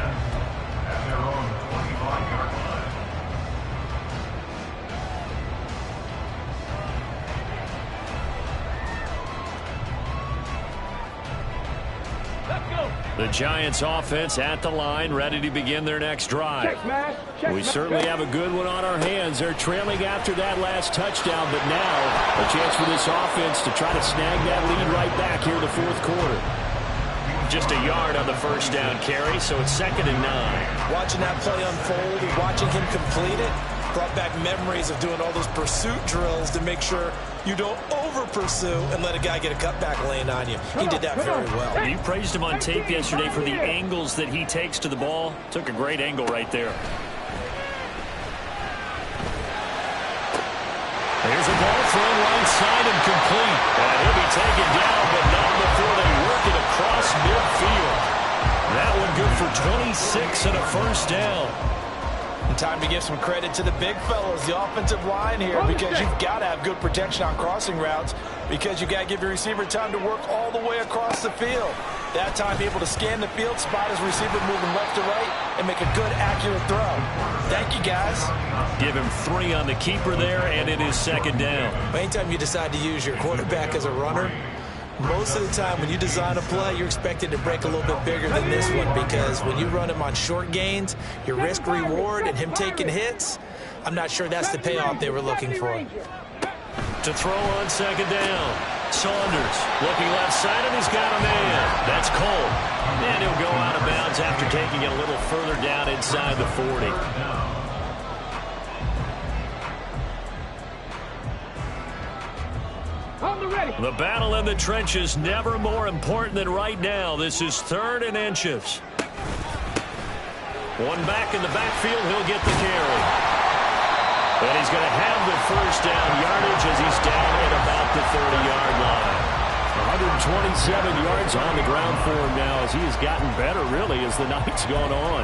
at their own 25-yard line. The Giants offense at the line, ready to begin their next drive. We certainly have a good one on our hands. They're trailing after that last touchdown, but now a chance for this offense to try to snag that lead right back here in the 4th quarter. Just a yard on the first down carry, so it's 2nd and 9. Watching that play unfold, watching him complete it, brought back memories of doing all those pursuit drills to make sure you don't over-pursue and let a guy get a cutback lane on you. He did that very well. You praised him on tape yesterday for the angles that he takes to the ball. Took a great angle right there. There's a ball thrown right side and complete. And he'll be taken down, but not before they work it across midfield. That one good for 26 and a first down. And time to give some credit to the big fellas, the offensive line here, because you've got to have good protection on crossing routes because you've got to give your receiver time to work all the way across the field. That time, able to scan the field, spot his receiver moving left to right, and make a good, accurate throw. Thank you, guys. Give him 3 on the keeper there, and it is 2nd down. Anytime you decide to use your quarterback as a runner, most of the time when you design a play, you're expected to break a little bit bigger than this one because when you run him on short gains, your risk-reward and him taking hits, I'm not sure that's the payoff they were looking for. To throw on 2nd down. Saunders looking left side, and he's got a man. That's Cole. And he'll go out of bounds after taking it a little further down inside the 40. The battle in the trenches never more important than right now. This is 3rd and inches. One back in the backfield. He'll get the carry. And he's going to have the first down yardage as he's down at about the 30-yard line. 127 yards on the ground for him now as he has gotten better, really, as the night's gone on.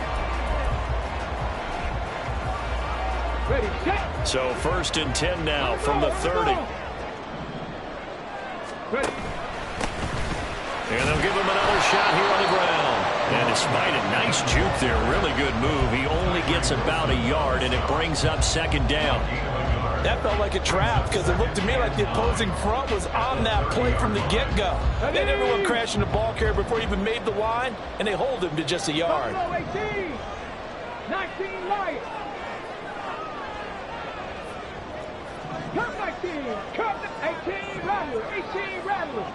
Ready, set. So 1st and 10 now from the 30. Ready. And they'll give him another shot here on the ground. And despite a nice juke there, really good move, he only gets about a yard, and it brings up 2nd down. That felt like a trap because it looked to me like the opposing front was on that play from the get-go. They had everyone crashing the ball carrier before he even made the line, and they hold him to just a yard. 18, 19 Lions. Come 19, come 18 Rattler, 18 Rattler.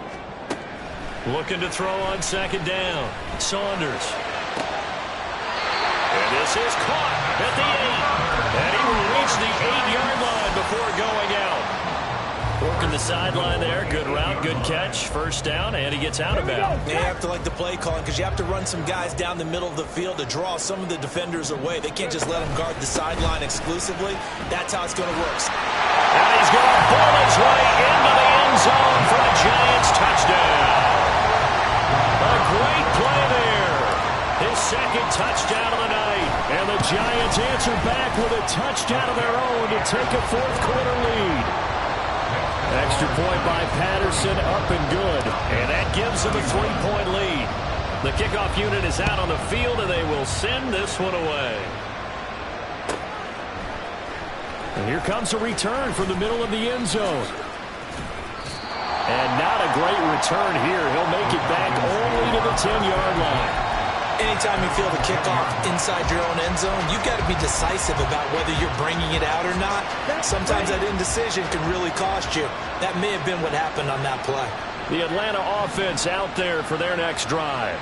Looking to throw on 2nd down. Saunders. And this is caught at the 8. And he will reach the 8-yard line before going out. Working the sideline there. Good route, good catch. 1st down, and he gets out of bounds. You have to like the play calling because you have to run some guys down the middle of the field to draw some of the defenders away. They can't just let them guard the sideline exclusively. That's how it's going to work. And he's going to pull his way into the end zone for the Giants touchdown. A great play there. His 2nd touchdown of the night. And the Giants answer back with a touchdown of their own to take a 4th quarter lead. Extra point by Patterson, up and good. And that gives them a 3-point lead. The kickoff unit is out on the field, and they will send this one away. And here comes a return from the middle of the end zone. And not a great return here. He'll make it back only to the 10-yard line. Anytime you feel the kickoff inside your own end zone, you've got to be decisive about whether you're bringing it out or not. Sometimes that indecision can really cost you. That may have been what happened on that play. The Atlanta offense out there for their next drive.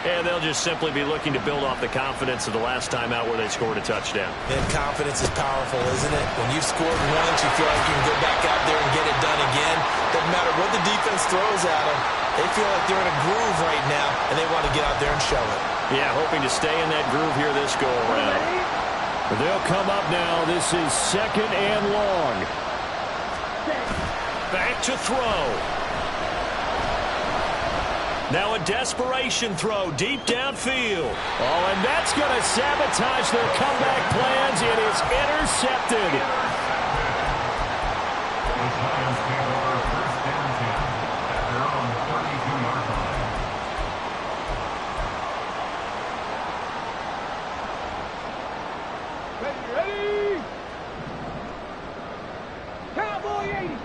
And they'll just simply be looking to build off the confidence of the last time out where they scored a touchdown. And confidence is powerful, isn't it? When you've scored once, you feel like you can go back out there and get it done again. Doesn't matter what the defense throws at them. They feel like they're in a groove right now, and they want to get out there and show it. Yeah, hoping to stay in that groove here this go-around. They'll come up now. This is 2nd and long. Back to throw. Now a desperation throw deep downfield. Oh, and that's going to sabotage their comeback plans. It is intercepted. The Giants take over 1st and 10 at their own 32-yard line. Ready. Cowboy 80.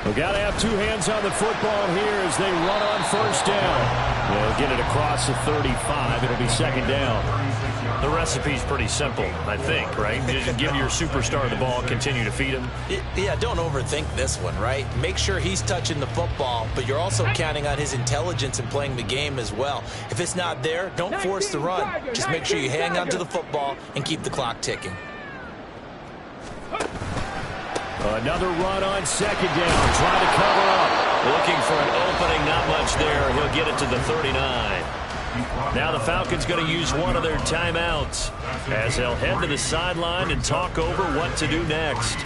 We've got to have 2 hands on the football here as they run on 1st down. They'll get it across the 35. It'll be 2nd down. The recipe's pretty simple, I think, right? Just give your superstar the ball, continue to feed him. Yeah, don't overthink this one, right? Make sure he's touching the football, but you're also counting on his intelligence and playing the game as well. If it's not there, don't force the run. Just make sure you hang on to the football and keep the clock ticking. Another run on 2nd down, trying to cover up. Looking for an opening, not much there. He'll get it to the 39. Now the Falcons going to use one of their timeouts as they'll head to the sideline and talk over what to do next.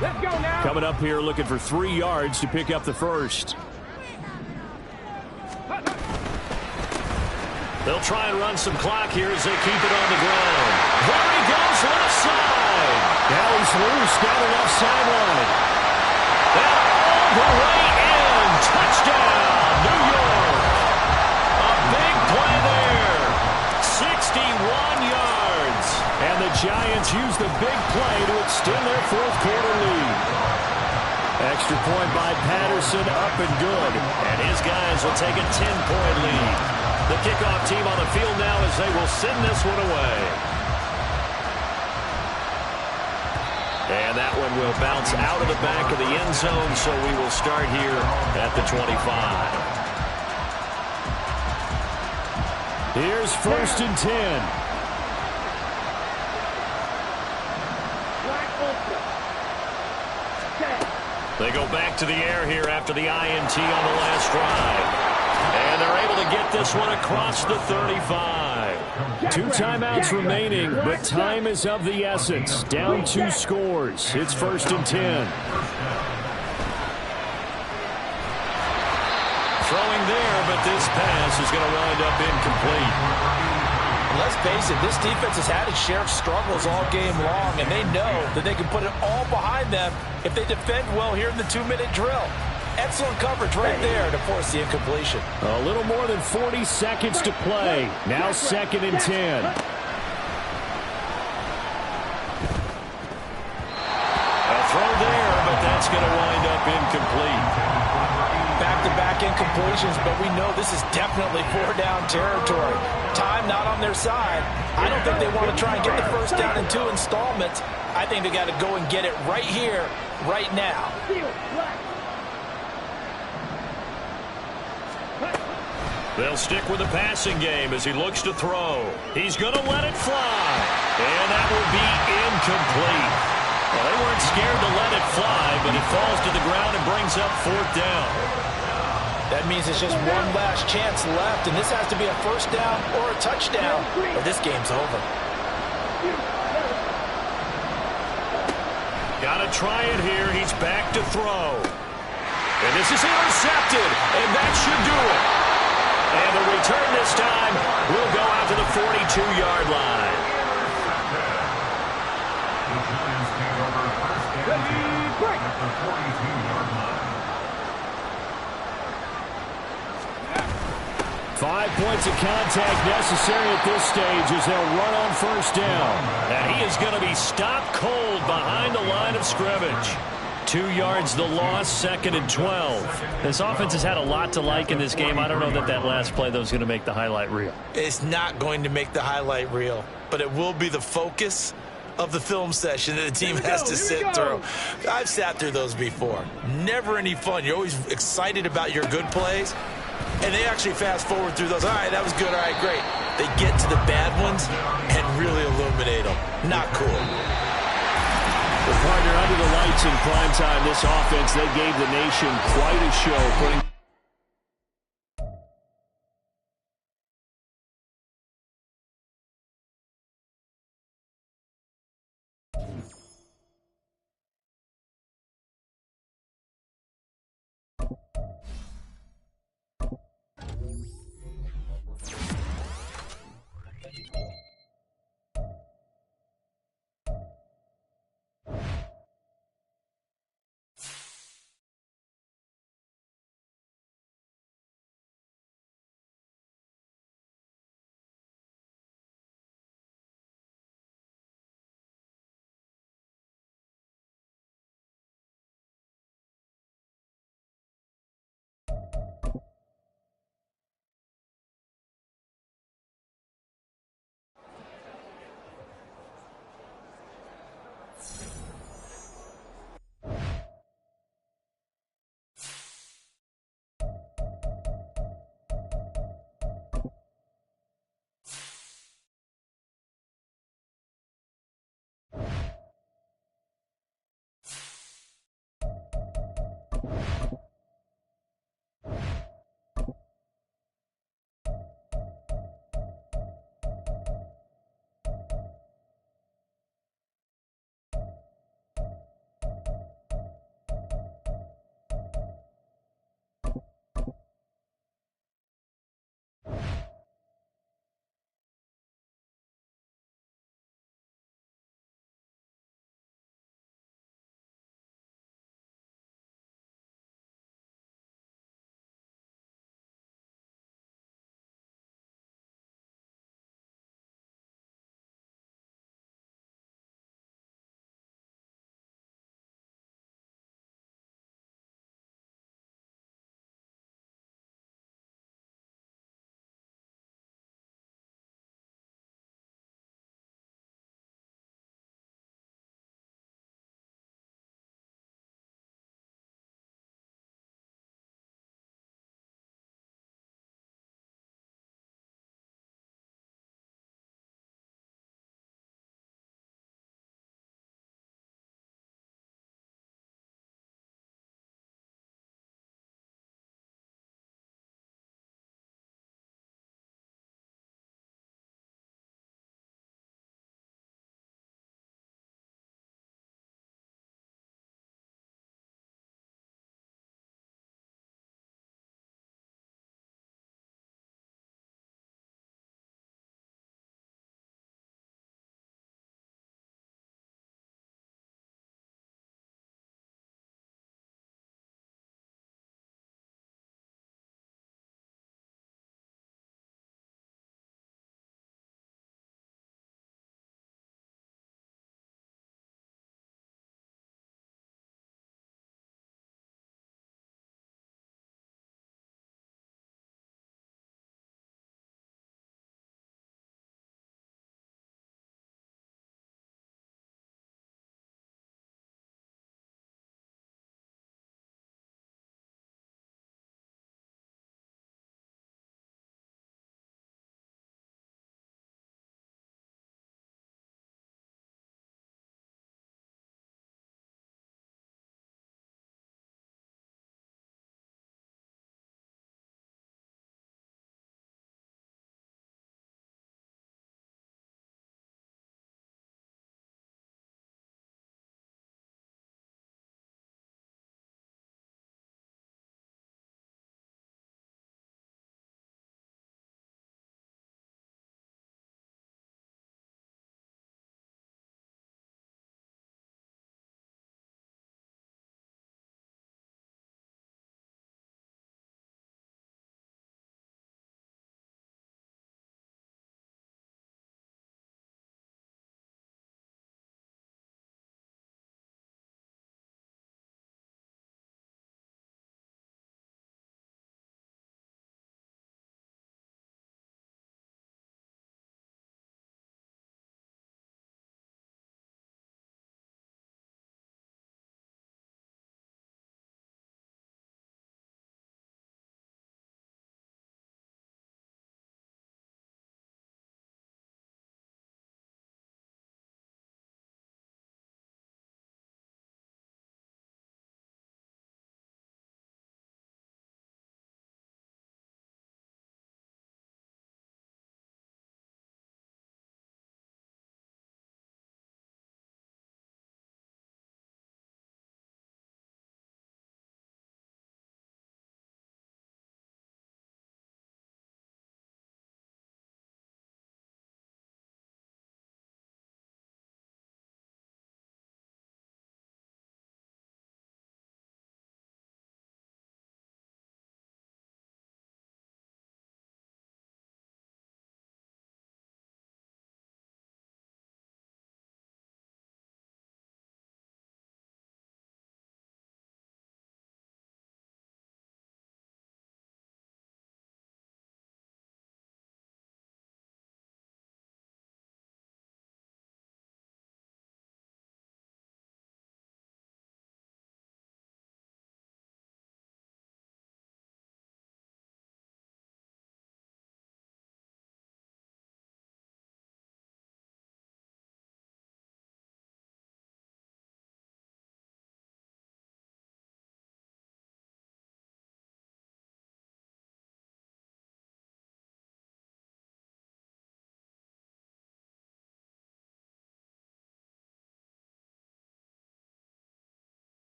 Let's go now. Coming up here looking for 3 yards to pick up the 1st. They'll try and run some clock here as they keep it on the ground. There he goes, left side. Now he's loose down the left sideline. And all the way in. Touchdown, New York. A big play there. 61 yards. And the Giants use the big play to extend their 4th quarter lead. Extra point by Patterson, up and good. And his guys will take a 10-point lead. The kickoff team on the field now as they will send this one away. And that one will bounce out of the back of the end zone, so we will start here at the 25. Here's 1st and 10. They go back to the air here after the INT on the last drive. And they're able to get this one across the 35. 2 timeouts remaining, but time is of the essence. Down 2 scores. It's 1st and 10. Throwing there, but this pass is going to wind up incomplete. Let's face it, this defense has had its share of struggles all game long, and they know that they can put it all behind them if they defend well here in the 2-minute drill. Excellent coverage right there to force the incompletion. A little more than 40 seconds to play. Now 2nd and 10. A throw there, but that's going to wind up incomplete. Back-to-back incompletions, but we know this is definitely 4-down territory. Time not on their side. I don't think they want to try and get the first down in 2 installments. I think they got to go and get it right here, right now. They'll stick with the passing game as he looks to throw. He's going to let it fly. And that will be incomplete. Well, they weren't scared to let it fly, but it falls to the ground and brings up 4th down. That means it's just one last chance left, and this has to be a first down or a touchdown, or this game's over. Got to try it here. He's back to throw. And this is intercepted, and that should do it. And the return this time will go out to the 42-yard line. Break. 5 points of contact necessary at this stage as they'll run on 1st down. And he is going to be stopped cold behind the line of scrimmage. 2 yards the loss, 2nd and 12. This offense has had a lot to like in this game. I don't know that last play, though, is going to make the highlight reel. It's not going to make the highlight reel, but it will be the focus of the film session that the team has to sit through. I've sat through those before. Never any fun. You're always excited about your good plays, and they actually fast forward through those. All right, that was good. All right, great. They get to the bad ones and really illuminate them. Not cool. Well, partner, under the lights in prime time, this offense, they gave the nation quite a show, putting